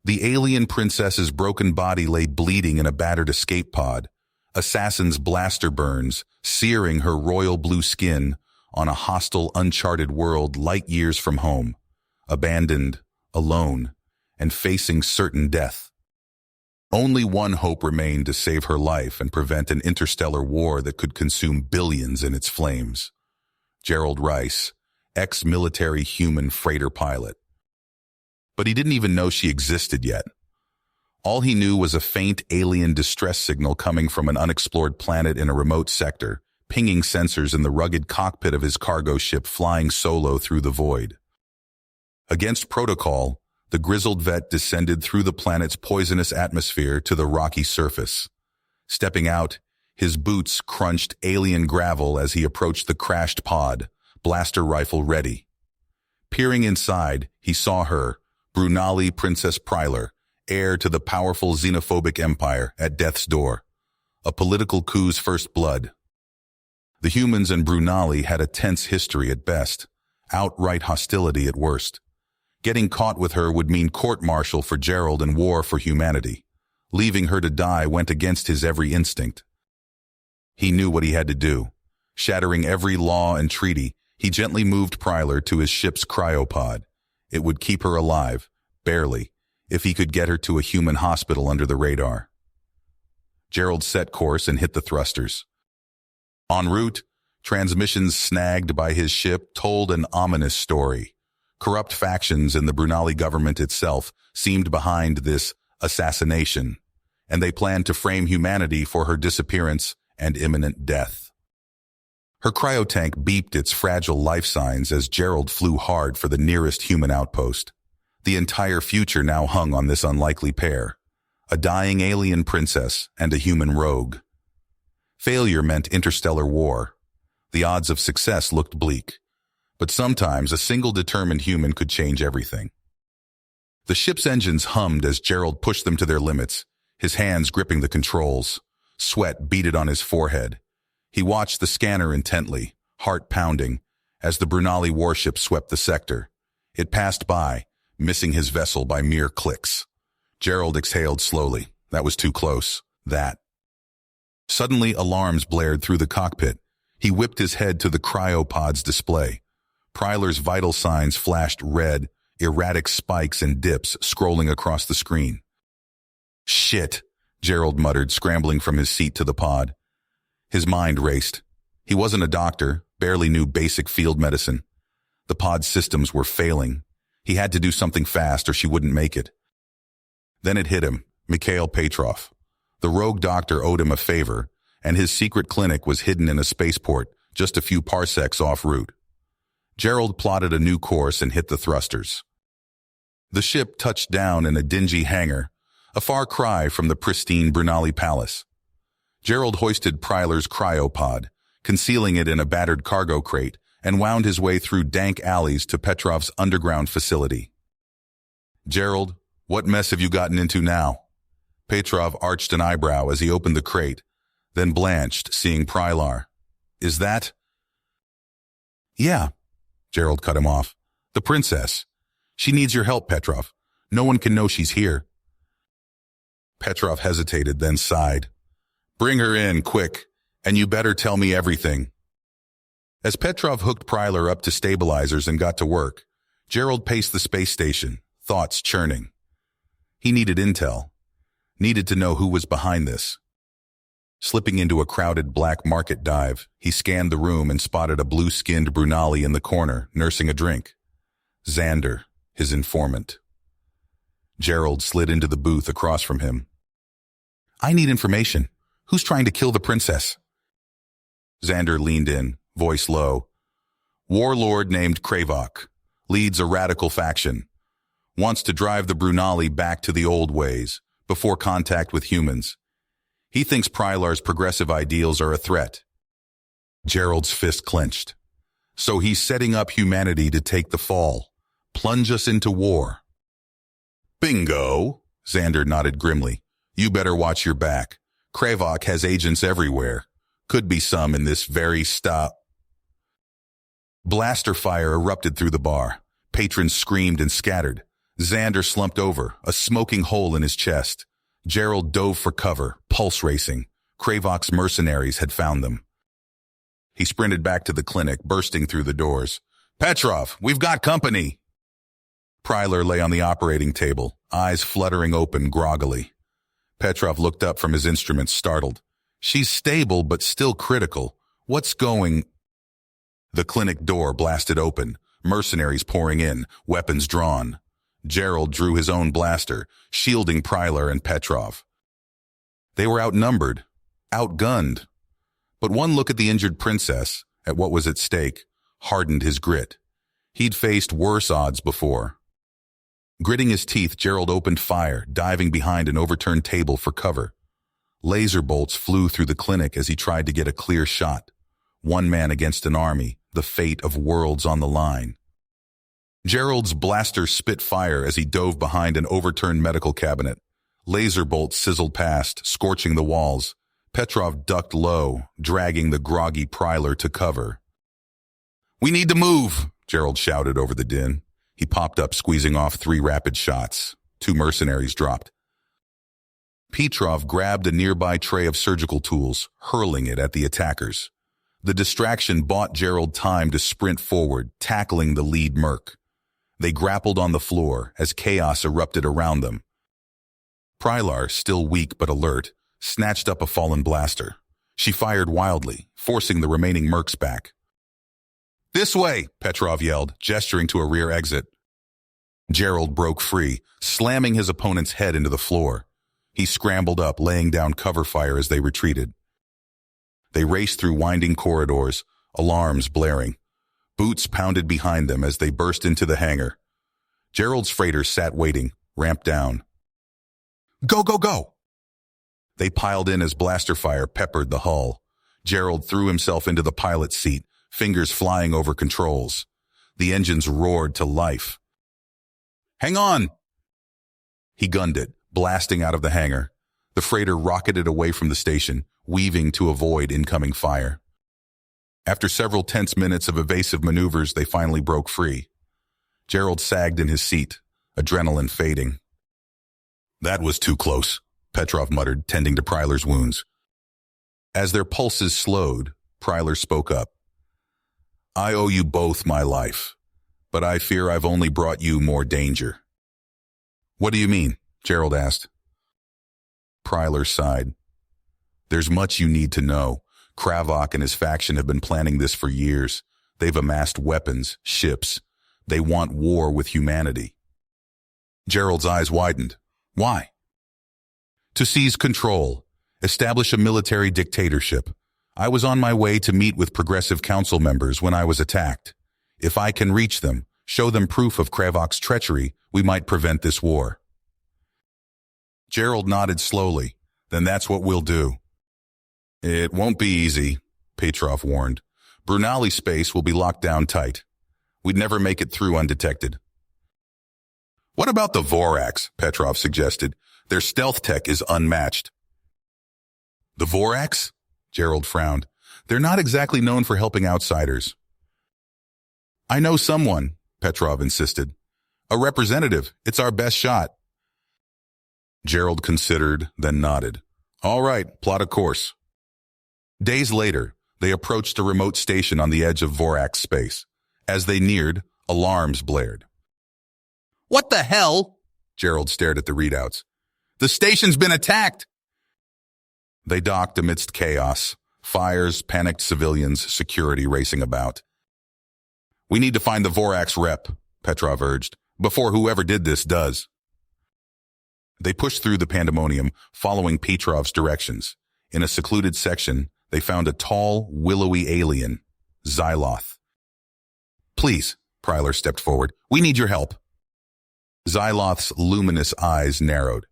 The alien princess's broken body lay bleeding in a battered escape pod, assassin's blaster burns searing her royal blue skin on a hostile, uncharted world light years from home, abandoned, alone, and facing certain death. Only one hope remained to save her life and prevent an interstellar war that could consume billions in its flames. Gerald Rice, ex-military human freighter pilot. But he didn't even know she existed yet. All he knew was a faint alien distress signal coming from an unexplored planet in a remote sector, pinging sensors in the rugged cockpit of his cargo ship flying solo through the void. Against protocol, the grizzled vet descended through the planet's poisonous atmosphere to the rocky surface. Stepping out, his boots crunched alien gravel as he approached the crashed pod, blaster rifle ready. Peering inside, he saw her, Brunali Princess Prylar, heir to the powerful xenophobic empire, at death's door. A political coup's first blood. The humans and Brunali had a tense history at best, outright hostility at worst. Getting caught with her would mean court-martial for Gerald and war for humanity. Leaving her to die went against his every instinct. He knew what he had to do. Shattering every law and treaty, he gently moved Prylar to his ship's cryopod. It would keep her alive, barely, if he could get her to a human hospital under the radar. Gerald set course and hit the thrusters. En route, transmissions snagged by his ship told an ominous story. Corrupt factions in the Brunali government itself seemed behind this assassination, and they planned to frame humanity for her disappearance and imminent death. Her cryotank beeped its fragile life signs as Gerald flew hard for the nearest human outpost. The entire future now hung on this unlikely pair, a dying alien princess and a human rogue. Failure meant interstellar war. The odds of success looked bleak. But sometimes a single determined human could change everything. The ship's engines hummed as Gerald pushed them to their limits, his hands gripping the controls. Sweat beaded on his forehead. He watched the scanner intently, heart pounding, as the Brunali warship swept the sector. It passed by, missing his vessel by mere clicks. Gerald exhaled slowly. That was too close. That. Suddenly, alarms blared through the cockpit. He whipped his head to the cryopod's display. Prylar's vital signs flashed red, erratic spikes and dips scrolling across the screen. Shit, Gerald muttered, scrambling from his seat to the pod. His mind raced. He wasn't a doctor, barely knew basic field medicine. The pod's systems were failing. He had to do something fast or she wouldn't make it. Then it hit him, Mikhail Petrov. The rogue doctor owed him a favor, and his secret clinic was hidden in a spaceport just a few parsecs off route. Gerald plotted a new course and hit the thrusters. The ship touched down in a dingy hangar, a far cry from the pristine Brunali palace. Gerald hoisted Prylar's cryopod, concealing it in a battered cargo crate, and wound his way through dank alleys to Petrov's underground facility. Gerald, what mess have you gotten into now? Petrov arched an eyebrow as he opened the crate, then blanched, seeing Prylar. Is that? Yeah. Gerald cut him off. The princess. She needs your help, Petrov. No one can know she's here. Petrov hesitated, then sighed. Bring her in, quick, and you better tell me everything. As Petrov hooked Prylar up to stabilizers and got to work, Gerald paced the space station, thoughts churning. He needed intel. Needed to know who was behind this. Slipping into a crowded black market dive, he scanned the room and spotted a blue-skinned Brunali in the corner, nursing a drink. Xander, his informant. Gerald slid into the booth across from him. I need information. Who's trying to kill the princess? Xander leaned in, voice low. Warlord named Kravok. Leads a radical faction. Wants to drive the Brunali back to the old ways, before contact with humans. He thinks Prylar's progressive ideals are a threat. Gerald's fist clenched. So he's setting up humanity to take the fall, plunge us into war. Bingo, Xander nodded grimly. You better watch your back. Kravok has agents everywhere. Could be some in this very stop. Blaster fire erupted through the bar. Patrons screamed and scattered. Xander slumped over, a smoking hole in his chest. Gerald dove for cover, pulse racing. Kravok's mercenaries had found them. He sprinted back to the clinic, bursting through the doors. "Petrov, we've got company!" Pryler lay on the operating table, eyes fluttering open groggily. Petrov looked up from his instruments, startled. "She's stable, but still critical. What's going—" The clinic door blasted open, mercenaries pouring in, weapons drawn. Gerald drew his own blaster, shielding Pryler and Petrov. They were outnumbered, outgunned. But one look at the injured princess, at what was at stake, hardened his grit. He'd faced worse odds before. Gritting his teeth, Gerald opened fire, diving behind an overturned table for cover. Laser bolts flew through the clinic as he tried to get a clear shot. One man against an army, the fate of worlds on the line. Gerald's blaster spit fire as he dove behind an overturned medical cabinet. Laser bolts sizzled past, scorching the walls. Petrov ducked low, dragging the groggy Pryler to cover. "We need to move," Gerald shouted over the din. He popped up, squeezing off 3 rapid shots. 2 mercenaries dropped. Petrov grabbed a nearby tray of surgical tools, hurling it at the attackers. The distraction bought Gerald time to sprint forward, tackling the lead merc. They grappled on the floor as chaos erupted around them. Pryler, still weak but alert, snatched up a fallen blaster. She fired wildly, forcing the remaining mercs back. "This way," Petrov yelled, gesturing to a rear exit. Gerald broke free, slamming his opponent's head into the floor. He scrambled up, laying down cover fire as they retreated. They raced through winding corridors, alarms blaring. Boots pounded behind them as they burst into the hangar. Gerald's freighter sat waiting, ramped down. "Go, go, go!" They piled in as blaster fire peppered the hull. Gerald threw himself into the pilot's seat, fingers flying over controls. The engines roared to life. "Hang on!" He gunned it, blasting out of the hangar. The freighter rocketed away from the station, weaving to avoid incoming fire. After several tense minutes of evasive maneuvers, they finally broke free. Gerald sagged in his seat, adrenaline fading. "That was too close," Petrov muttered, tending to Pryler's wounds. As their pulses slowed, Pryler spoke up. "I owe you both my life, but I fear I've only brought you more danger." "What do you mean?" Gerald asked. Pryler sighed. "There's much you need to know. Kravok and his faction have been planning this for years. They've amassed weapons, ships. They want war with humanity." Gerald's eyes widened. "Why?" "To seize control, establish a military dictatorship. I was on my way to meet with Progressive Council members when I was attacked. If I can reach them, show them proof of Kravok's treachery, we might prevent this war." Gerald nodded slowly. "Then that's what we'll do." "It won't be easy," Petrov warned. "Brunali space will be locked down tight. We'd never make it through undetected." "What about the Voraks?" Petrov suggested. "Their stealth tech is unmatched." "The Voraks?" Gerald frowned. "They're not exactly known for helping outsiders." "I know someone," Petrov insisted. "A representative. It's our best shot." Gerald considered, then nodded. "All right, plot a course." Days later, they approached a remote station on the edge of Vorak space. As they neared, alarms blared. "What the hell?" Gerald stared at the readouts. "The station's been attacked!" They docked amidst chaos. Fires, panicked civilians, security racing about. "We need to find the Vorak's rep," Petrov urged, "before whoever did this does." They pushed through the pandemonium, following Petrov's directions. In a secluded section, they found a tall, willowy alien, Xyloth. "Please," Pryler stepped forward, "we need your help." Xyloth's luminous eyes narrowed.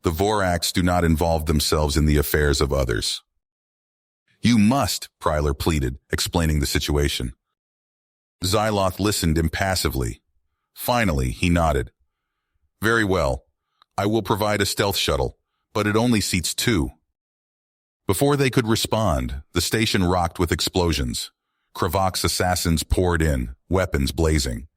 "The Voraks do not involve themselves in the affairs of others." "You must," Pryler pleaded, explaining the situation. Xyloth listened impassively. Finally, he nodded. "Very well. I will provide a stealth shuttle, but it only seats 2. Before they could respond, the station rocked with explosions. Kravok's assassins poured in, weapons blazing.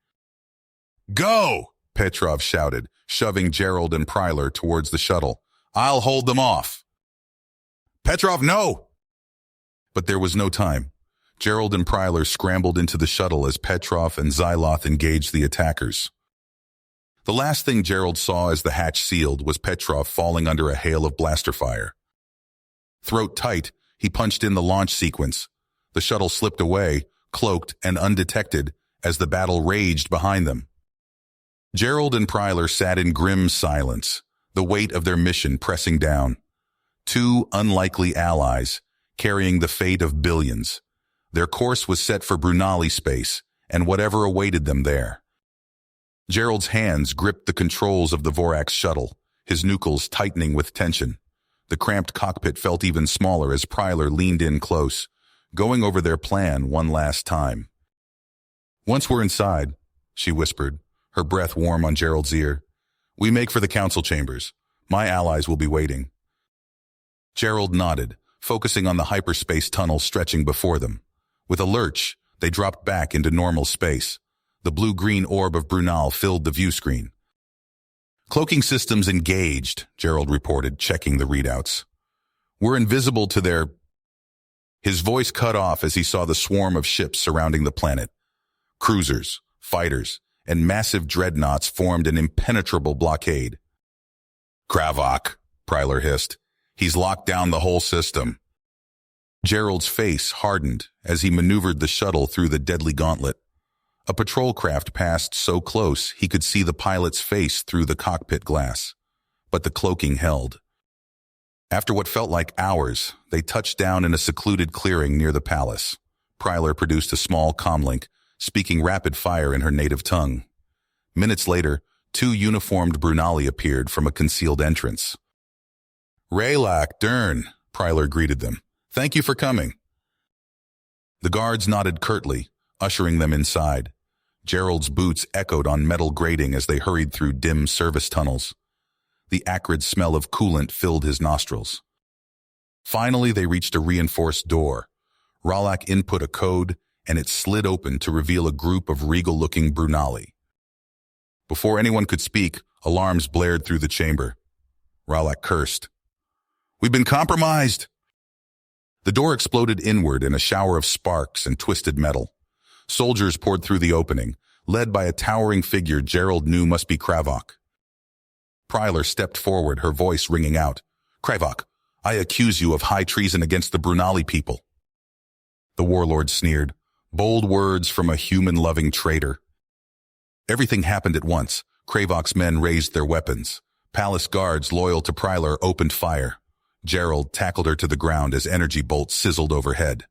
"Go!" Petrov shouted, shoving Gerald and Pryler towards the shuttle. "I'll hold them off." "Petrov, no!" But there was no time. Gerald and Pryler scrambled into the shuttle as Petrov and Zyloth engaged the attackers. The last thing Gerald saw as the hatch sealed was Petrov falling under a hail of blaster fire. Throat tight, he punched in the launch sequence. The shuttle slipped away, cloaked and undetected, as the battle raged behind them. Gerald and Pryler sat in grim silence, the weight of their mission pressing down. Two unlikely allies, carrying the fate of billions. Their course was set for Brunali space, and whatever awaited them there. Gerald's hands gripped the controls of the Vorax shuttle, his knuckles tightening with tension. The cramped cockpit felt even smaller as Pryler leaned in close, going over their plan one last time. "Once we're inside," she whispered, her breath warm on Gerald's ear, "we make for the council chambers. My allies will be waiting." Gerald nodded, focusing on the hyperspace tunnel stretching before them. With a lurch, they dropped back into normal space. The blue-green orb of Brunal filled the view screen. "Cloaking systems engaged," Gerald reported, checking the readouts. "We're invisible to their—" His voice cut off as he saw the swarm of ships surrounding the planet. Cruisers, fighters, and massive dreadnoughts formed an impenetrable blockade. "Kravok," Pryler hissed. "He's locked down the whole system." Gerald's face hardened as he maneuvered the shuttle through the deadly gauntlet. A patrol craft passed so close he could see the pilot's face through the cockpit glass. But the cloaking held. After what felt like hours, they touched down in a secluded clearing near the palace. Pryler produced a small comlink, speaking rapid fire in her native tongue. Minutes later, two uniformed Brunali appeared from a concealed entrance. "Raylak, Dern," Pryler greeted them. "Thank you for coming." The guards nodded curtly, ushering them inside. Gerald's boots echoed on metal grating as they hurried through dim service tunnels. The acrid smell of coolant filled his nostrils. Finally, they reached a reinforced door. Raylak input a code, and it slid open to reveal a group of regal-looking Brunali. Before anyone could speak, alarms blared through the chamber. Raylak cursed. "We've been compromised!" The door exploded inward in a shower of sparks and twisted metal. Soldiers poured through the opening, led by a towering figure Gerald knew must be Kravok. Pryler stepped forward, her voice ringing out. "Kravok, I accuse you of high treason against the Brunali people." The warlord sneered, bold words from a human-loving traitor. Everything happened at once. Kravok's men raised their weapons. Palace guards loyal to Pryler opened fire. Gerald tackled her to the ground as energy bolts sizzled overhead.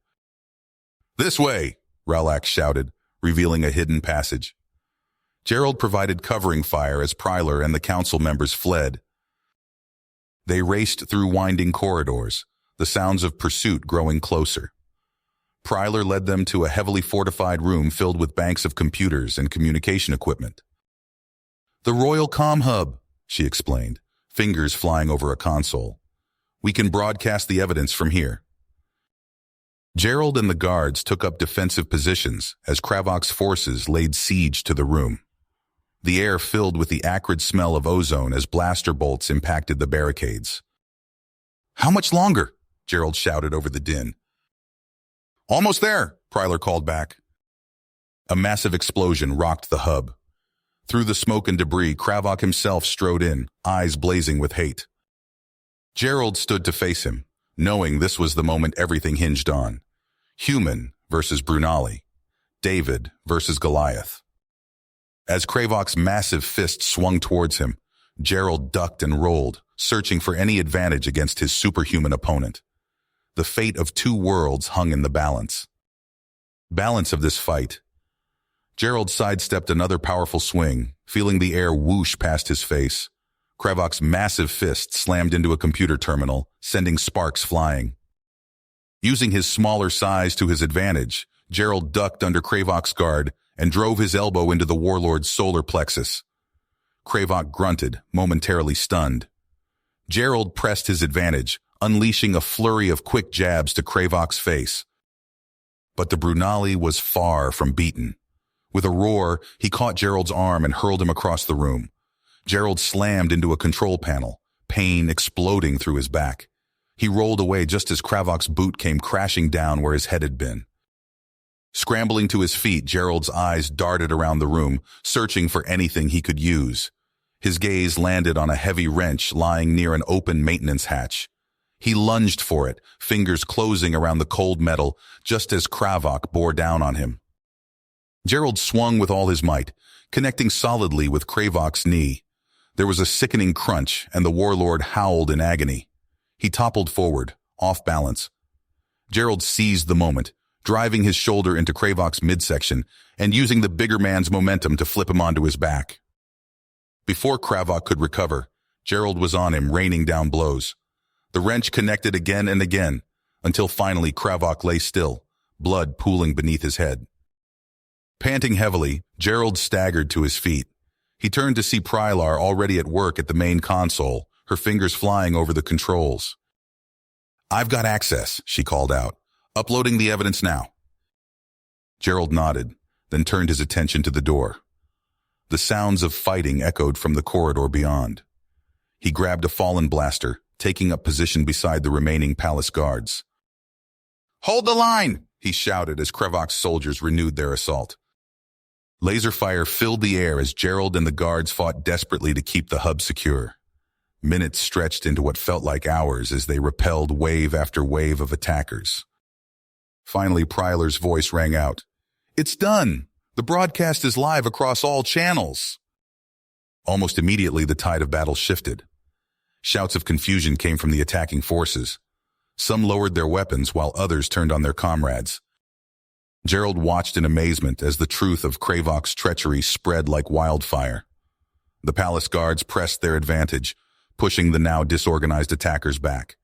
"This way!" Raylak shouted, revealing a hidden passage. Gerald provided covering fire as Pryler and the council members fled. They raced through winding corridors, the sounds of pursuit growing closer. Pryler led them to a heavily fortified room filled with banks of computers and communication equipment. "The Royal Comm Hub," she explained, fingers flying over a console. "We can broadcast the evidence from here." Gerald and the guards took up defensive positions as Kravok's forces laid siege to the room. The air filled with the acrid smell of ozone as blaster bolts impacted the barricades. "How much longer?" Gerald shouted over the din. "Almost there," Pryler called back. A massive explosion rocked the hub. Through the smoke and debris, Kravok himself strode in, eyes blazing with hate. Gerald stood to face him, knowing this was the moment everything hinged on. Human versus Brunali. David versus Goliath. As Kravok's massive fist swung towards him, Gerald ducked and rolled, searching for any advantage against his superhuman opponent. The fate of two worlds hung in the balance. Balance of this fight. Gerald sidestepped another powerful swing, feeling the air whoosh past his face. Kravok's massive fist slammed into a computer terminal, sending sparks flying. Using his smaller size to his advantage, Gerald ducked under Kravok's guard and drove his elbow into the warlord's solar plexus. Kravok grunted, momentarily stunned. Gerald pressed his advantage, unleashing a flurry of quick jabs to Kravok's face. But the Brunali was far from beaten. With a roar, he caught Gerald's arm and hurled him across the room. Gerald slammed into a control panel, pain exploding through his back. He rolled away just as Kravok's boot came crashing down where his head had been. Scrambling to his feet, Gerald's eyes darted around the room, searching for anything he could use. His gaze landed on a heavy wrench lying near an open maintenance hatch. He lunged for it, fingers closing around the cold metal, just as Kravok bore down on him. Gerald swung with all his might, connecting solidly with Kravok's knee. There was a sickening crunch, and the warlord howled in agony. He toppled forward, off balance. Gerald seized the moment, driving his shoulder into Kravok's midsection and using the bigger man's momentum to flip him onto his back. Before Kravok could recover, Gerald was on him, raining down blows. The wrench connected again and again, until finally Kravok lay still, blood pooling beneath his head. Panting heavily, Gerald staggered to his feet. He turned to see Prylar already at work at the main console, her fingers flying over the controls. "I've got access," she called out. "Uploading the evidence now." Gerald nodded, then turned his attention to the door. The sounds of fighting echoed from the corridor beyond. He grabbed a fallen blaster, taking up position beside the remaining palace guards. "Hold the line!" he shouted as Kravok's soldiers renewed their assault. Laser fire filled the air as Gerald and the guards fought desperately to keep the hub secure. Minutes stretched into what felt like hours as they repelled wave after wave of attackers. Finally, Prylar's voice rang out. "It's done! The broadcast is live across all channels!" Almost immediately, the tide of battle shifted. Shouts of confusion came from the attacking forces. Some lowered their weapons while others turned on their comrades. Gerald watched in amazement as the truth of Kravok's treachery spread like wildfire. The palace guards pressed their advantage, pushing the now disorganized attackers back.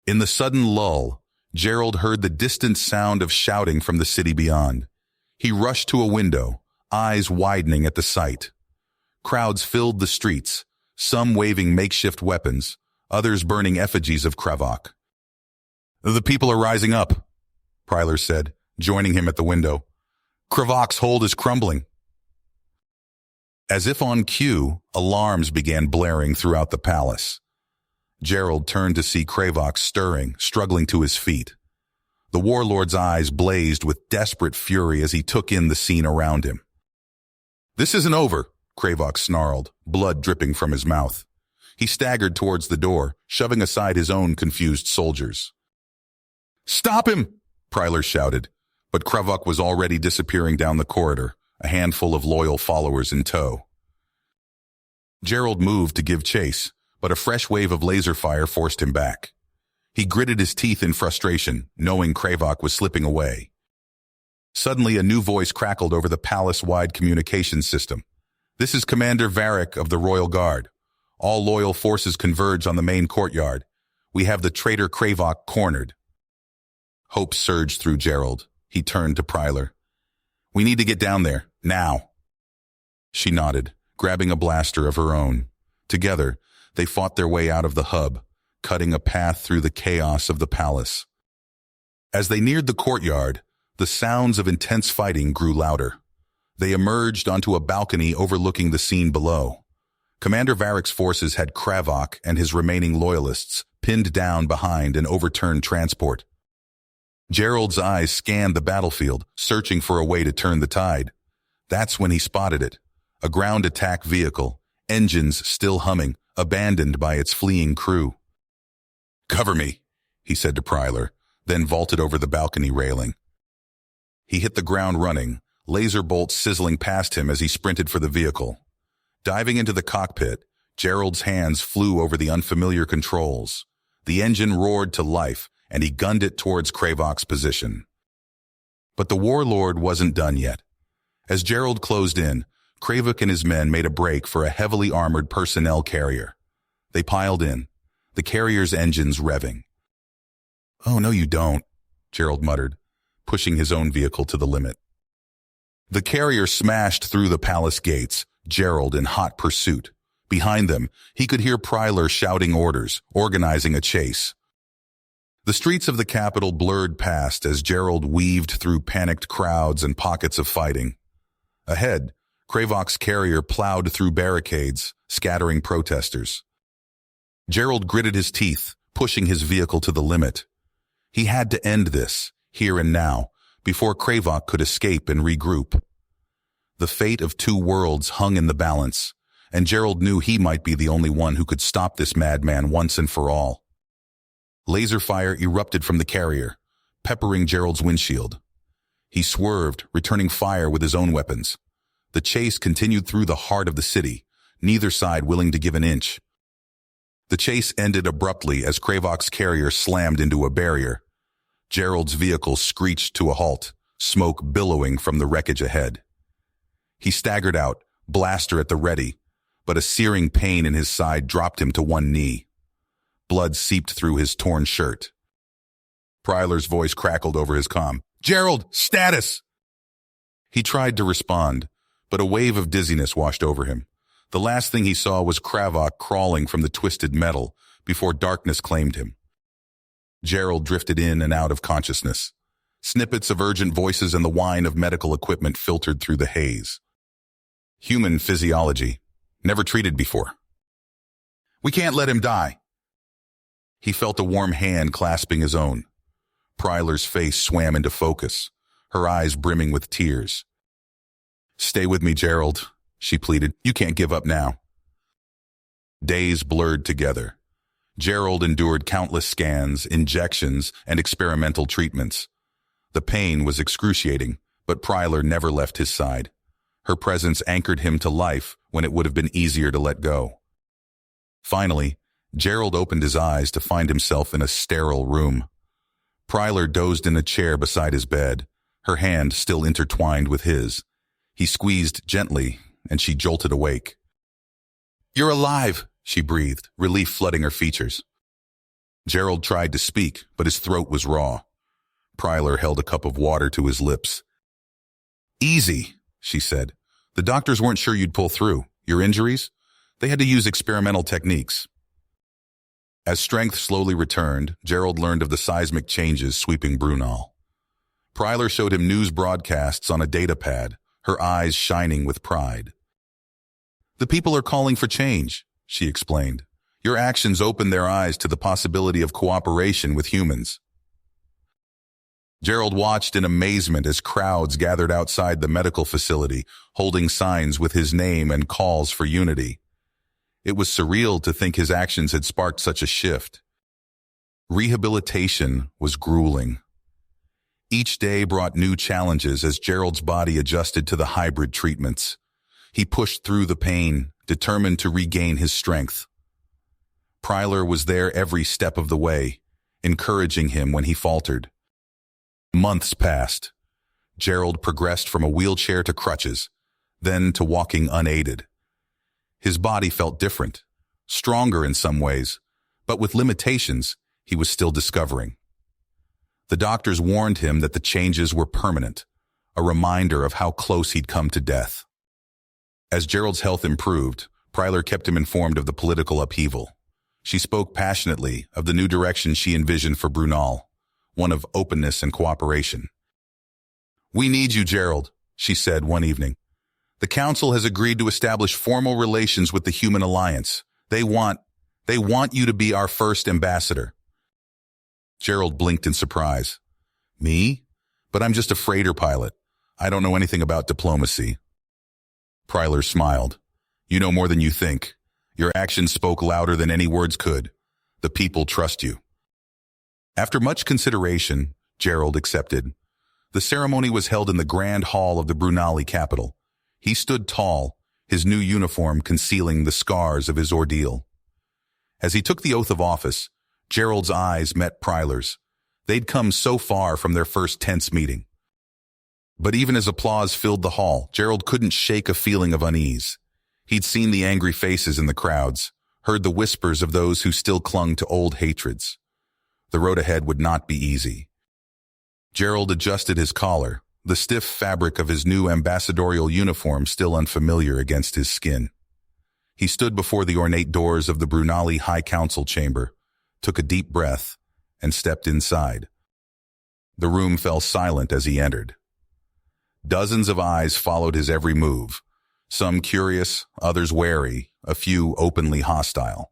In the sudden lull, Gerald heard the distant sound of shouting from the city beyond. He rushed to a window, eyes widening at the sight. Crowds filled the streets, some waving makeshift weapons, others burning effigies of Kravok. "The people are rising up," Prylar said, joining him at the window. "Kravok's hold is crumbling." As if on cue, alarms began blaring throughout the palace. Gerald turned to see Kravok stirring, struggling to his feet. The warlord's eyes blazed with desperate fury as he took in the scene around him. "This isn't over," Kravok snarled, blood dripping from his mouth. He staggered towards the door, shoving aside his own confused soldiers. "Stop him!" Prylar shouted, but Kravok was already disappearing down the corridor, a handful of loyal followers in tow. Gerald moved to give chase, but a fresh wave of laser fire forced him back. He gritted his teeth in frustration, knowing Kravok was slipping away. Suddenly, a new voice crackled over the palace-wide communications system. "This is Commander Varric of the Royal Guard. All loyal forces converge on the main courtyard. We have the traitor Kravok cornered." Hope surged through Gerald. He turned to Prylar. "We need to get down there, now." She nodded, grabbing a blaster of her own. Together, they fought their way out of the hub, cutting a path through the chaos of the palace. As they neared the courtyard, the sounds of intense fighting grew louder. They emerged onto a balcony overlooking the scene below. Commander Varric's forces had Kravok and his remaining loyalists pinned down behind an overturned transport. Gerald's eyes scanned the battlefield, searching for a way to turn the tide. That's when he spotted it. A ground attack vehicle, engines still humming, abandoned by its fleeing crew. "Cover me," he said to Prylar, then vaulted over the balcony railing. He hit the ground running, laser bolts sizzling past him as he sprinted for the vehicle. Diving into the cockpit, Gerald's hands flew over the unfamiliar controls. The engine roared to life, and he gunned it towards Kravok's position. But the warlord wasn't done yet. As Gerald closed in, Kravok and his men made a break for a heavily armored personnel carrier. They piled in, the carrier's engines revving. "Oh, no you don't," Gerald muttered, pushing his own vehicle to the limit. The carrier smashed through the palace gates, Gerald in hot pursuit. Behind them, he could hear Prylar shouting orders, organizing a chase. The streets of the capital blurred past as Gerald weaved through panicked crowds and pockets of fighting. Ahead, Kravok's carrier plowed through barricades, scattering protesters. Gerald gritted his teeth, pushing his vehicle to the limit. He had to end this, here and now, before Kravok could escape and regroup. The fate of two worlds hung in the balance, and Gerald knew he might be the only one who could stop this madman once and for all. Laser fire erupted from the carrier, peppering Gerald's windshield. He swerved, returning fire with his own weapons. The chase continued through the heart of the city, neither side willing to give an inch. The chase ended abruptly as Kravok's carrier slammed into a barrier. Gerald's vehicle screeched to a halt, smoke billowing from the wreckage ahead. He staggered out, blaster at the ready, but a searing pain in his side dropped him to one knee. Blood seeped through his torn shirt. Pryler's voice crackled over his comm. "Gerald, status!" He tried to respond, but a wave of dizziness washed over him. The last thing he saw was Kravok crawling from the twisted metal before darkness claimed him. Gerald drifted in and out of consciousness. Snippets of urgent voices and the whine of medical equipment filtered through the haze. Human physiology, never treated before. "We can't let him die." He felt a warm hand clasping his own. Pryler's face swam into focus, her eyes brimming with tears. "Stay with me, Gerald," she pleaded. "You can't give up now." Days blurred together. Gerald endured countless scans, injections, and experimental treatments. The pain was excruciating, but Pryler never left his side. Her presence anchored him to life when it would have been easier to let go. Finally, Gerald opened his eyes to find himself in a sterile room. Pryler dozed in a chair beside his bed, her hand still intertwined with his. He squeezed gently, and she jolted awake. "You're alive," she breathed, relief flooding her features. Gerald tried to speak, but his throat was raw. Pryler held a cup of water to his lips. "Easy," she said. "The doctors weren't sure you'd pull through. Your injuries? They had to use experimental techniques." As strength slowly returned, Gerald learned of the seismic changes sweeping Brunel. Pryler showed him news broadcasts on a data pad, her eyes shining with pride. "The people are calling for change," she explained. "Your actions opened their eyes to the possibility of cooperation with humans." Gerald watched in amazement as crowds gathered outside the medical facility, holding signs with his name and calls for unity. It was surreal to think his actions had sparked such a shift. Rehabilitation was grueling. Each day brought new challenges as Gerald's body adjusted to the hybrid treatments. He pushed through the pain, determined to regain his strength. Pryler was there every step of the way, encouraging him when he faltered. Months passed. Gerald progressed from a wheelchair to crutches, then to walking unaided. His body felt different, stronger in some ways, but with limitations he was still discovering. The doctors warned him that the changes were permanent, a reminder of how close he'd come to death. As Gerald's health improved, Pryler kept him informed of the political upheaval. She spoke passionately of the new direction she envisioned for Brunel, one of openness and cooperation. "We need you, Gerald," she said one evening. "The Council has agreed to establish formal relations with the Human Alliance. They want you to be our first ambassador." Gerald blinked in surprise. "Me? But I'm just a freighter pilot. I don't know anything about diplomacy." Pryler smiled. "You know more than you think. Your actions spoke louder than any words could. The people trust you." After much consideration, Gerald accepted. The ceremony was held in the grand hall of the Brunali capital. He stood tall, his new uniform concealing the scars of his ordeal. As he took the oath of office, Gerald's eyes met Pryler's. They'd come so far from their first tense meeting. But even as applause filled the hall, Gerald couldn't shake a feeling of unease. He'd seen the angry faces in the crowds, heard the whispers of those who still clung to old hatreds. The road ahead would not be easy. Gerald adjusted his collar, the stiff fabric of his new ambassadorial uniform still unfamiliar against his skin. He stood before the ornate doors of the Brunali High Council chamber, took a deep breath, and stepped inside. The room fell silent as he entered. Dozens of eyes followed his every move, some curious, others wary, a few openly hostile.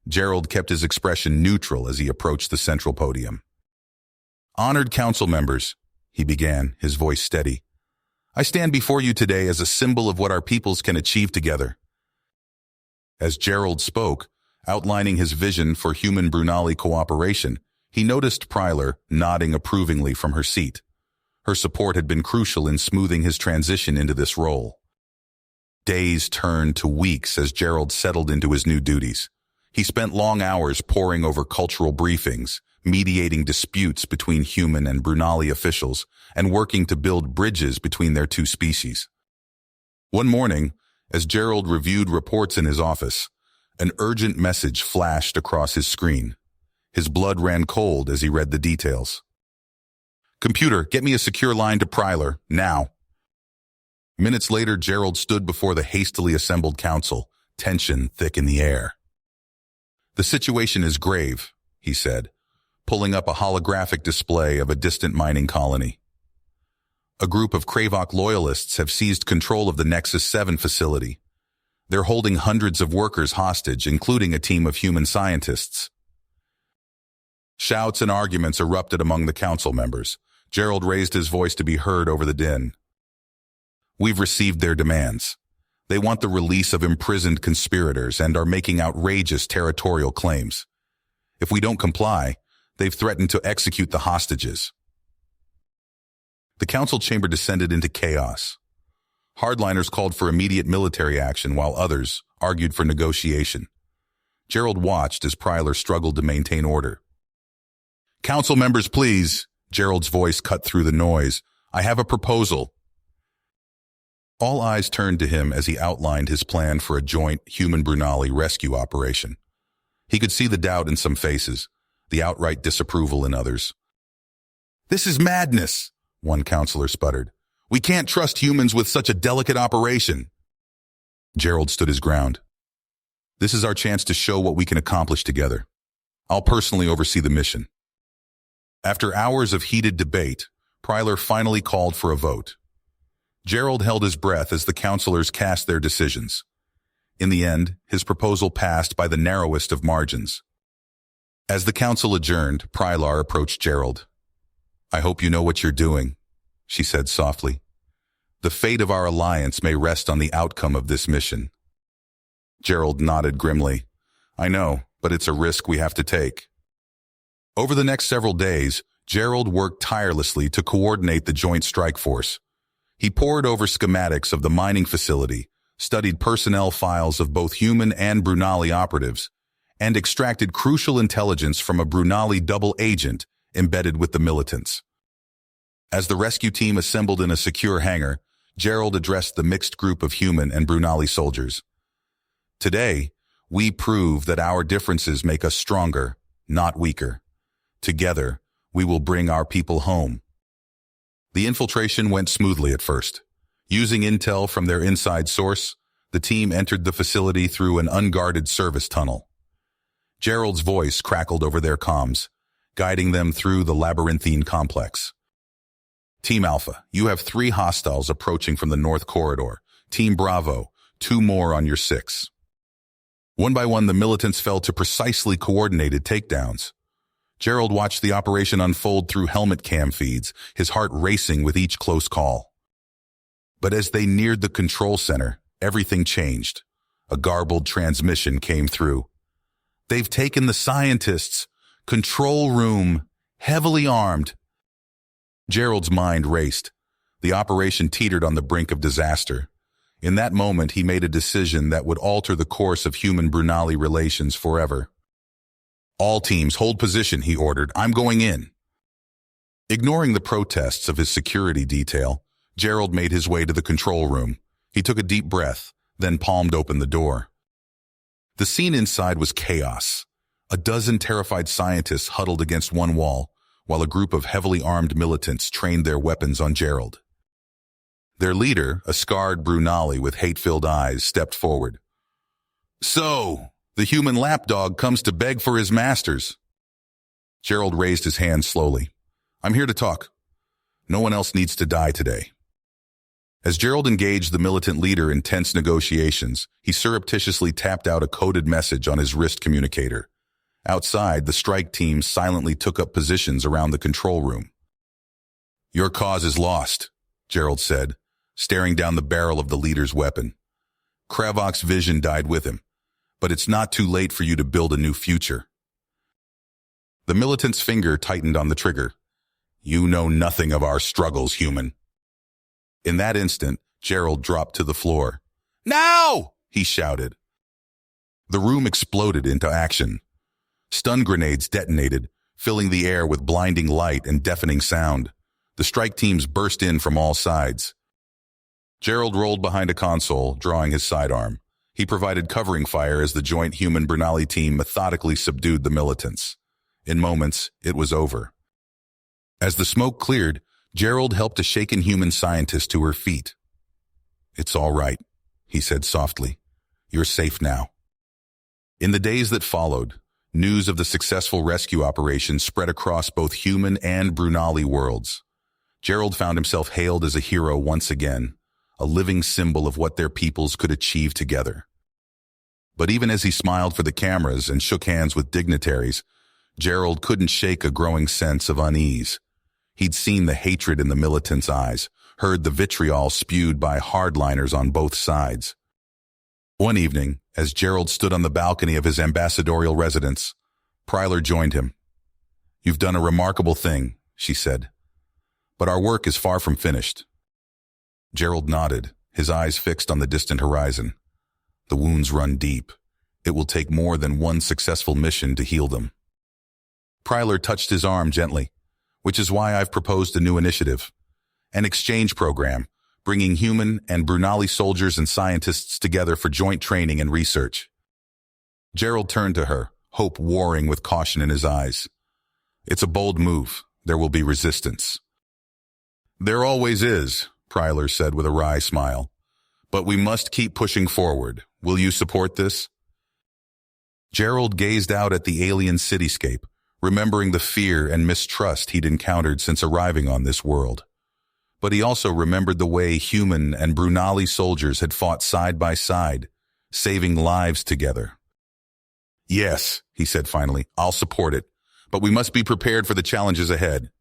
Gerald kept his expression neutral as he approached the central podium. "Honored council members," he began, his voice steady, "I stand before you today as a symbol of what our peoples can achieve together." As Gerald spoke, outlining his vision for human-Brunali cooperation, he noticed Prylar nodding approvingly from her seat. Her support had been crucial in smoothing his transition into this role. Days turned to weeks as Gerald settled into his new duties. He spent long hours poring over cultural briefings, mediating disputes between human and Brunali officials, and working to build bridges between their two species. One morning, as Gerald reviewed reports in his office, an urgent message flashed across his screen. His blood ran cold as he read the details. "Computer, get me a secure line to Prylar, now." Minutes later, Gerald stood before the hastily assembled council, tension thick in the air. "The situation is grave," he said, pulling up a holographic display of a distant mining colony. "A group of Kravok loyalists have seized control of the Nexus 7 facility. They're holding hundreds of workers hostage, including a team of human scientists." Shouts and arguments erupted among the council members. Gerald raised his voice to be heard over the din. "We've received their demands. They want the release of imprisoned conspirators and are making outrageous territorial claims. If we don't comply, they've threatened to execute the hostages." The council chamber descended into chaos. Hardliners called for immediate military action while others argued for negotiation. Gerald watched as Prylar struggled to maintain order. "Council members, please," Gerald's voice cut through the noise. "I have a proposal." All eyes turned to him as he outlined his plan for a joint human-Brunali rescue operation. He could see the doubt in some faces, the outright disapproval in others. "This is madness," one counselor sputtered. "We can't trust humans with such a delicate operation." Gerald stood his ground. "This is our chance to show what we can accomplish together. I'll personally oversee the mission." After hours of heated debate, Prylar finally called for a vote. Gerald held his breath as the counselors cast their decisions. In the end, his proposal passed by the narrowest of margins. As the council adjourned, Prylar approached Gerald. "I hope you know what you're doing," she said softly. "The fate of our alliance may rest on the outcome of this mission." Gerald nodded grimly. "I know, but it's a risk we have to take." Over the next several days, Gerald worked tirelessly to coordinate the joint strike force. He pored over schematics of the mining facility, studied personnel files of both human and Brunali operatives, and extracted crucial intelligence from a Brunali double agent embedded with the militants. As the rescue team assembled in a secure hangar, Gerald addressed the mixed group of human and Brunali soldiers. "Today, we prove that our differences make us stronger, not weaker. Together, we will bring our people home." The infiltration went smoothly at first. Using intel from their inside source, the team entered the facility through an unguarded service tunnel. Gerald's voice crackled over their comms, guiding them through the labyrinthine complex. "Team Alpha, you have 3 hostiles approaching from the North Corridor. Team Bravo, 2 more on your 6. One by one, the militants fell to precisely coordinated takedowns. Gerald watched the operation unfold through helmet cam feeds, his heart racing with each close call. But as they neared the control center, everything changed. A garbled transmission came through. "They've taken the scientists. Control room. Heavily armed." Gerald's mind raced. The operation teetered on the brink of disaster. In that moment, he made a decision that would alter the course of human-Brunali relations forever. "All teams, hold position," he ordered. "I'm going in." Ignoring the protests of his security detail, Gerald made his way to the control room. He took a deep breath, then palmed open the door. The scene inside was chaos. A dozen terrified scientists huddled against one wall, while a group of heavily armed militants trained their weapons on Gerald. Their leader, a scarred Brunali with hate-filled eyes, stepped forward. "So, the human lapdog comes to beg for his masters." Gerald raised his hand slowly. "I'm here to talk. No one else needs to die today. As Gerald engaged the militant leader in tense negotiations, he surreptitiously tapped out a coded message on his wrist communicator. Outside, the strike team silently took up positions around the control room. "Your cause is lost," Gerald said, staring down the barrel of the leader's weapon. "Kravok's vision died with him, but it's not too late for you to build a new future." The militant's finger tightened on the trigger. "You know nothing of our struggles, human." In that instant, Gerald dropped to the floor. "Now!" he shouted. The room exploded into action. Stun grenades detonated, filling the air with blinding light and deafening sound. The strike teams burst in from all sides. Gerald rolled behind a console, drawing his sidearm. He provided covering fire as the joint human-Brunali team methodically subdued the militants. In moments, it was over. As the smoke cleared, Gerald helped a shaken human scientist to her feet. "It's all right," he said softly. "You're safe now." In the days that followed, news of the successful rescue operation spread across both human and Brunali worlds. Gerald found himself hailed as a hero once again, a living symbol of what their peoples could achieve together. But even as he smiled for the cameras and shook hands with dignitaries, Gerald couldn't shake a growing sense of unease. He'd seen the hatred in the militants' eyes, heard the vitriol spewed by hardliners on both sides. One evening, as Gerald stood on the balcony of his ambassadorial residence, Prylar joined him. "You've done a remarkable thing," she said. "But our work is far from finished." Gerald nodded, his eyes fixed on the distant horizon. "The wounds run deep. It will take more than one successful mission to heal them." Prylar touched his arm gently, "Which is why I've proposed a new initiative. An exchange program, bringing human and Brunali soldiers and scientists together for joint training and research." Gerald turned to her, hope warring with caution in his eyes. "It's a bold move. There will be resistance." "There always is," Prylar said with a wry smile. "But we must keep pushing forward. Will you support this?" Gerald gazed out at the alien cityscape, remembering the fear and mistrust he'd encountered since arriving on this world. But he also remembered the way human and Brunali soldiers had fought side by side, saving lives together. "Yes," he said finally, "I'll support it, but we must be prepared for the challenges ahead."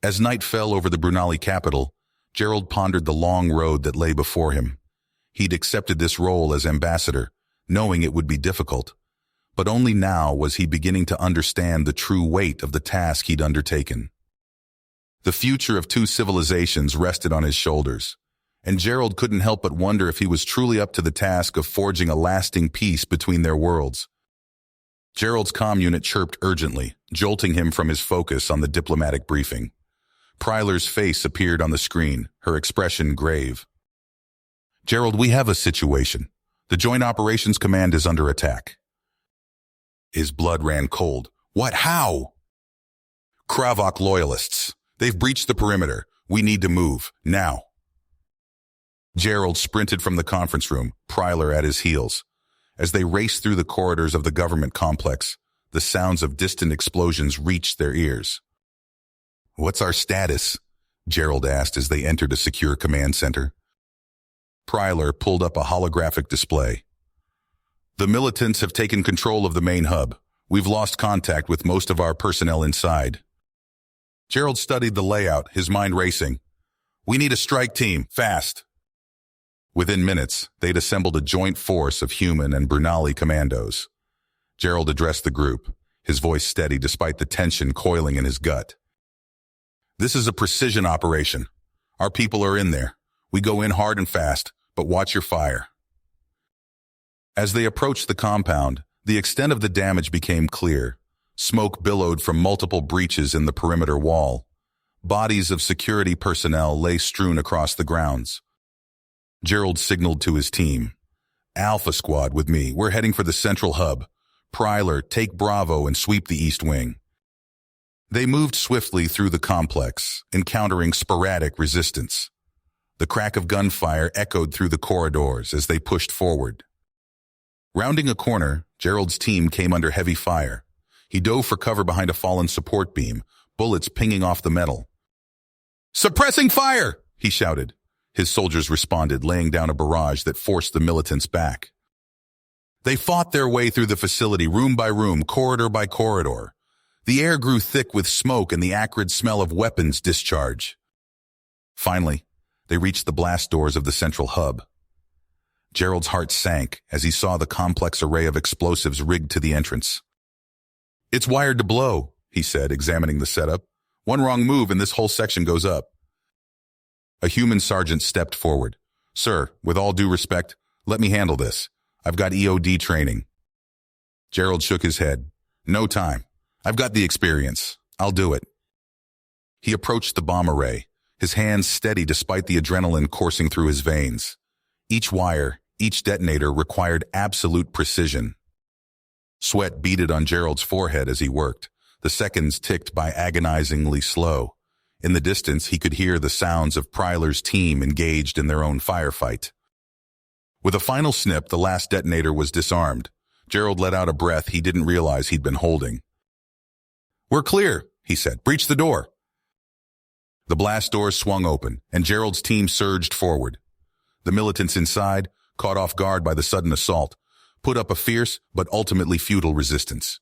As night fell over the Brunali capital, Gerald pondered the long road that lay before him. He'd accepted this role as ambassador, knowing it would be difficult. But only now was he beginning to understand the true weight of the task he'd undertaken. The future of two civilizations rested on his shoulders, and Gerald couldn't help but wonder if he was truly up to the task of forging a lasting peace between their worlds. Gerald's comm unit chirped urgently, jolting him from his focus on the diplomatic briefing. Prylar's face appeared on the screen, her expression grave. "Gerald, we have a situation. The Joint Operations Command is under attack." His blood ran cold. "What? How?" "Kravok loyalists. They've breached the perimeter. We need to move. Now." Gerald sprinted from the conference room, Prylar at his heels. As they raced through the corridors of the government complex, the sounds of distant explosions reached their ears. "What's our status?" Gerald asked as they entered a secure command center. Prylar pulled up a holographic display. "The militants have taken control of the main hub. We've lost contact with most of our personnel inside." Gerald studied the layout, his mind racing. "We need a strike team, fast." Within minutes, they'd assembled a joint force of human and Brunali commandos. Gerald addressed the group, his voice steady despite the tension coiling in his gut. "This is a precision operation. Our people are in there. We go in hard and fast, but watch your fire." As they approached the compound, the extent of the damage became clear. Smoke billowed from multiple breaches in the perimeter wall. Bodies of security personnel lay strewn across the grounds. Gerald signaled to his team. "Alpha Squad with me. We're heading for the central hub. Prylar, take Bravo and sweep the east wing." They moved swiftly through the complex, encountering sporadic resistance. The crack of gunfire echoed through the corridors as they pushed forward. Rounding a corner, Gerald's team came under heavy fire. He dove for cover behind a fallen support beam, bullets pinging off the metal. "Suppressing fire!" he shouted. his soldiers responded, laying down a barrage that forced the militants back. They fought their way through the facility, room by room, corridor by corridor. The air grew thick with smoke and the acrid smell of weapons discharge. Finally, they reached the blast doors of the central hub. Gerald's heart sank as he saw the complex array of explosives rigged to the entrance. "It's wired to blow," he said, examining the setup. "One wrong move and this whole section goes up." A human sergeant stepped forward. "Sir, with all due respect, let me handle this. I've got EOD training." Gerald shook his head. "No time. I've got the experience. I'll do it." He approached the bomb array, his hands steady despite the adrenaline coursing through his veins. Each wire, each detonator required absolute precision. Sweat beaded on Gerald's forehead as he worked. The seconds ticked by agonizingly slow. In the distance, he could hear the sounds of Pryler's team engaged in their own firefight. With a final snip, the last detonator was disarmed. Gerald let out a breath he didn't realize he'd been holding. "We're clear," he said. "Breach the door." The blast doors swung open, and Gerald's team surged forward. The militants inside, caught off guard by the sudden assault, put up a fierce but ultimately futile resistance.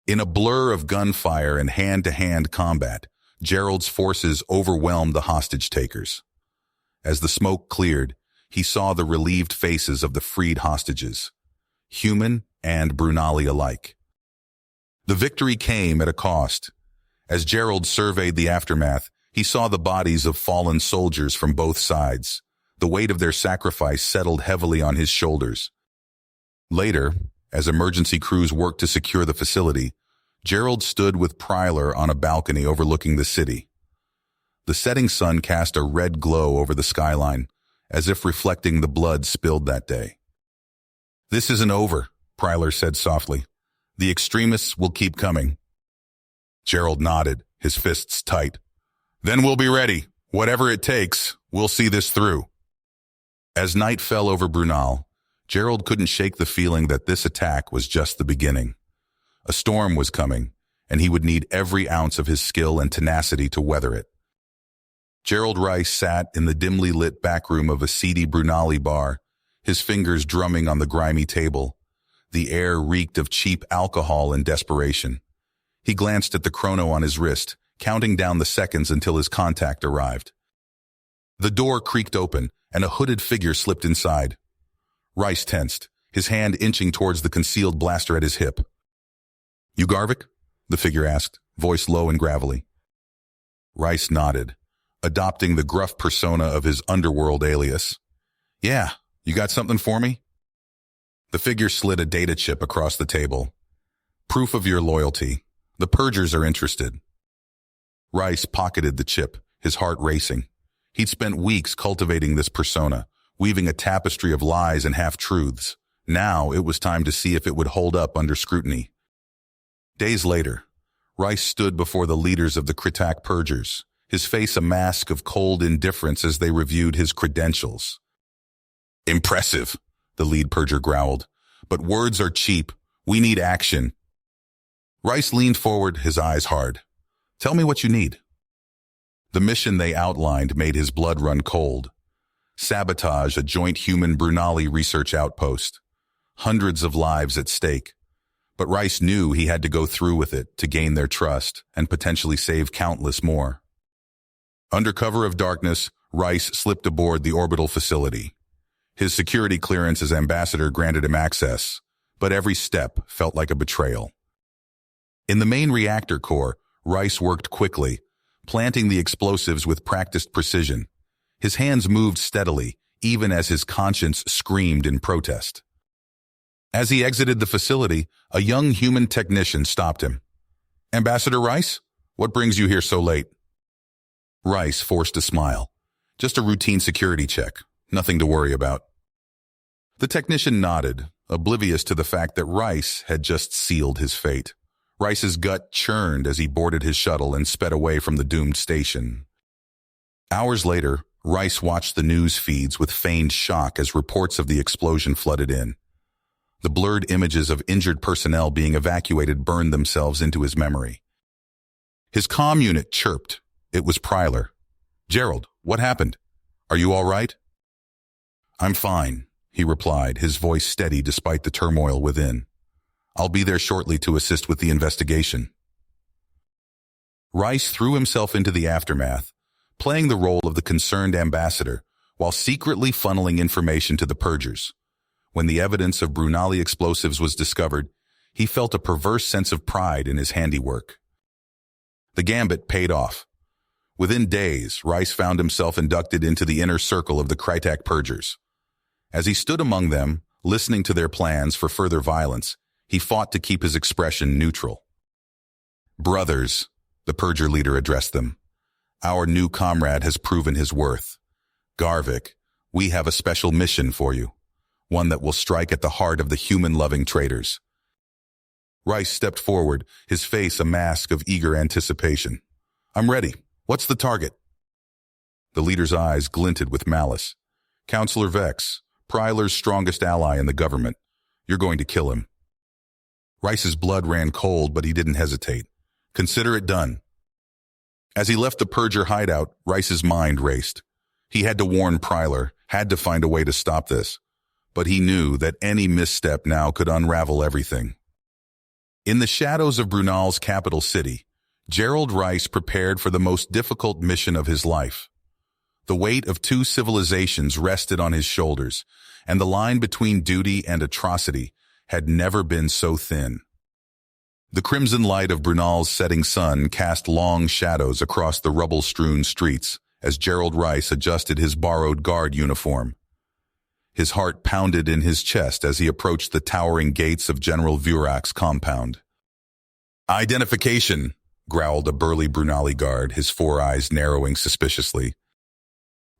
In a blur of gunfire and hand-to-hand combat, Gerald's forces overwhelmed the hostage-takers. As the smoke cleared, he saw the relieved faces of the freed hostages, human and Brunali alike. The victory came at a cost. As Gerald surveyed the aftermath, he saw the bodies of fallen soldiers from both sides. The weight of their sacrifice settled heavily on his shoulders. Later, as emergency crews worked to secure the facility, Gerald stood with Pryler on a balcony overlooking the city. The setting sun cast a red glow over the skyline, as if reflecting the blood spilled that day. "This isn't over," Pryler said softly. "The extremists will keep coming." Gerald nodded, his fists tight. "Then we'll be ready. Whatever it takes, we'll see this through." As night fell over Brunal, Gerald couldn't shake the feeling that this attack was just the beginning. A storm was coming, and he would need every ounce of his skill and tenacity to weather it. Gerald Rice sat in the dimly lit back room of a seedy Brunali bar, his fingers drumming on the grimy table. The air reeked of cheap alcohol and desperation. He glanced at the chrono on his wrist, counting down the seconds until his contact arrived. The door creaked open, and a hooded figure slipped inside. Rice tensed, his hand inching towards the concealed blaster at his hip. "You Garvik?" the figure asked, voice low and gravelly. Rice nodded, adopting the gruff persona of his underworld alias. "Yeah, you got something for me?" The figure slid a data chip across the table. "Proof of your loyalty. The Purgers are interested." Rice pocketed the chip, his heart racing. He'd spent weeks cultivating this persona, weaving a tapestry of lies and half-truths. Now it was time to see if it would hold up under scrutiny. Days later, Rice stood before the leaders of the Kritak Purgers, his face a mask of cold indifference as they reviewed his credentials. "Impressive," the lead Purger growled. "But words are cheap. We need action." Rice leaned forward, his eyes hard. "Tell me what you need." The mission they outlined made his blood run cold. Sabotage a joint human Brunali research outpost. Hundreds of lives at stake. But Rice knew he had to go through with it to gain their trust and potentially save countless more. Under cover of darkness, Rice slipped aboard the orbital facility. His security clearance as ambassador granted him access, but every step felt like a betrayal. In the main reactor core, Rice worked quickly, planting the explosives with practiced precision. His hands moved steadily, even as his conscience screamed in protest. As he exited the facility, a young human technician stopped him. "Ambassador Rice, what brings you here so late?" Rice forced a smile. "Just a routine security check. Nothing to worry about." The technician nodded, oblivious to the fact that Rice had just sealed his fate. Rice's gut churned as he boarded his shuttle and sped away from the doomed station. Hours later, Rice watched the news feeds with feigned shock as reports of the explosion flooded in. The blurred images of injured personnel being evacuated burned themselves into his memory. His comm unit chirped. It was Pryler. "Gerald, what happened?" Are you all right? I'm fine, he replied, his voice steady despite the turmoil within. I'll be there shortly to assist with the investigation. Rice threw himself into the aftermath, playing the role of the concerned ambassador while secretly funneling information to the purgers. When the evidence of Brunali explosives was discovered, he felt a perverse sense of pride in his handiwork. The gambit paid off. Within days, Rice found himself inducted into the inner circle of the Krytak purgers. As he stood among them, listening to their plans for further violence, he fought to keep his expression neutral. Brothers, the purger leader addressed them. Our new comrade has proven his worth. Garvik, we have a special mission for you, one that will strike at the heart of the human-loving traitors. Rice stepped forward, his face a mask of eager anticipation. I'm ready. What's the target? The leader's eyes glinted with malice. Counselor Vex, Pryler's strongest ally in the government. You're going to kill him. Rice's blood ran cold, but he didn't hesitate. Consider it done. As he left the purger hideout, Rice's mind raced. He had to warn Pryler, had to find a way to stop this. But he knew that any misstep now could unravel everything. In the shadows of Brunal's capital city, Gerald Rice prepared for the most difficult mission of his life. The weight of two civilizations rested on his shoulders, and the line between duty and atrocity had never been so thin. The crimson light of Brunal's setting sun cast long shadows across the rubble-strewn streets as Gerald Rice adjusted his borrowed guard uniform. His heart pounded in his chest as he approached the towering gates of General Vurak's compound. Identification, growled a burly Brunali guard, his four eyes narrowing suspiciously.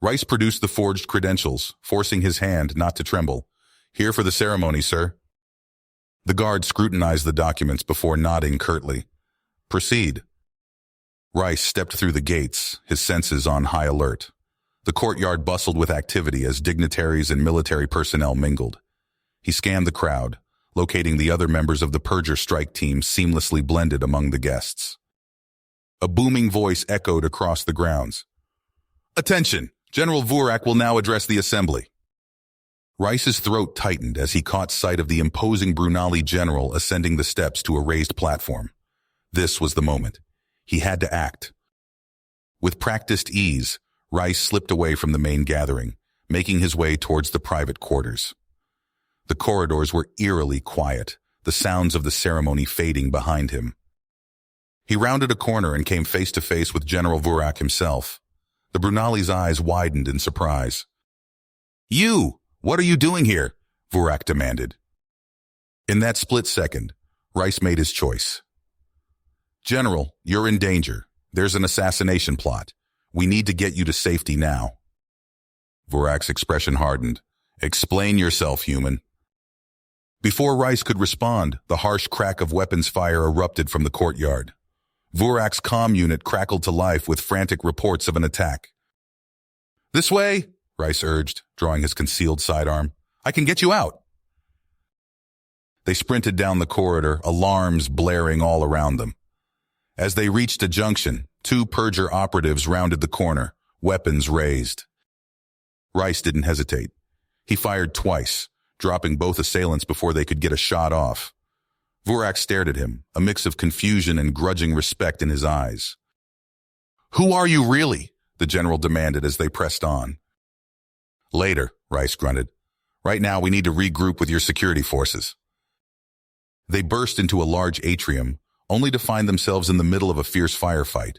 Rice produced the forged credentials, forcing his hand not to tremble. Here for the ceremony, sir. The guard scrutinized the documents before nodding curtly. Proceed. Rice stepped through the gates, his senses on high alert. The courtyard bustled with activity as dignitaries and military personnel mingled. He scanned the crowd, locating the other members of the Purger strike team seamlessly blended among the guests. A booming voice echoed across the grounds. Attention! General Vurak will now address the assembly. Rice's throat tightened as he caught sight of the imposing Brunali general ascending the steps to a raised platform. This was the moment. He had to act. With practiced ease, Rice slipped away from the main gathering, making his way towards the private quarters. The corridors were eerily quiet, the sounds of the ceremony fading behind him. He rounded a corner and came face to face with General Vurak himself. The Brunali's eyes widened in surprise. You! What are you doing here? Vurak demanded. In that split second, Rice made his choice. General, you're in danger. There's an assassination plot. We need to get you to safety now. Vurak's expression hardened. Explain yourself, human. Before Rice could respond, the harsh crack of weapons fire erupted from the courtyard. Vurak's comm unit crackled to life with frantic reports of an attack. This way, Rice urged, drawing his concealed sidearm. I can get you out. They sprinted down the corridor, alarms blaring all around them. As they reached a junction, two Purger operatives rounded the corner, weapons raised. Rice didn't hesitate. He fired twice, dropping both assailants before they could get a shot off. Vurak stared at him, a mix of confusion and grudging respect in his eyes. Who are you really? The general demanded as they pressed on. Later, Rice grunted. Right now we need to regroup with your security forces. They burst into a large atrium, only to find themselves in the middle of a fierce firefight.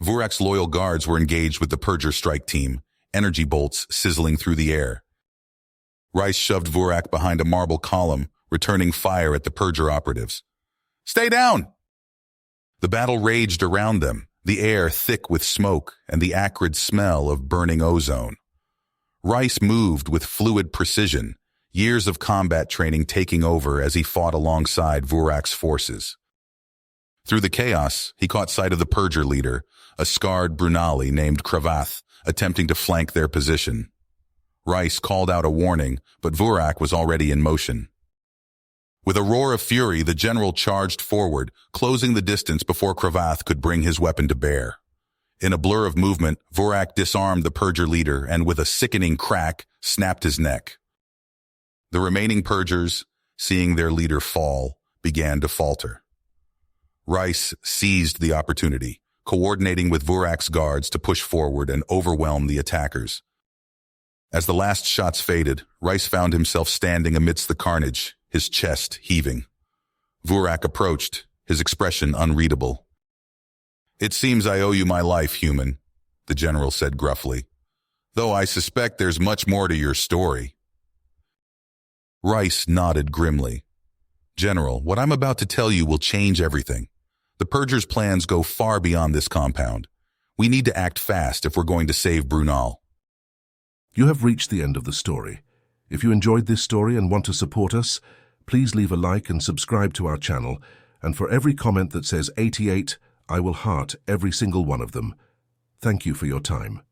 Vurak's loyal guards were engaged with the Purger strike team, energy bolts sizzling through the air. Rice shoved Vurak behind a marble column, returning fire at the Purger operatives. Stay down! The battle raged around them, the air thick with smoke and the acrid smell of burning ozone. Rice moved with fluid precision, years of combat training taking over as he fought alongside Vurak's forces. Through the chaos, he caught sight of the Purger leader, a scarred Brunali named Kravath, attempting to flank their position. Rice called out a warning, but Vurak was already in motion. With a roar of fury, the general charged forward, closing the distance before Kravath could bring his weapon to bear. In a blur of movement, Vorak disarmed the Purger leader and with a sickening crack, snapped his neck. The remaining Purgers, seeing their leader fall, began to falter. Rice seized the opportunity, coordinating with Vorak's guards to push forward and overwhelm the attackers. As the last shots faded, Rice found himself standing amidst the carnage, his chest heaving. Vorak approached, his expression unreadable. "It seems I owe you my life, human," the general said gruffly, "though I suspect there's much more to your story." Rice nodded grimly. "General, what I'm about to tell you will change everything. The Purger's plans go far beyond this compound. We need to act fast if we're going to save Brunel." You have reached the end of the story. If you enjoyed this story and want to support us, please leave a like and subscribe to our channel, and for every comment that says 88, I will heart every single one of them. Thank you for your time.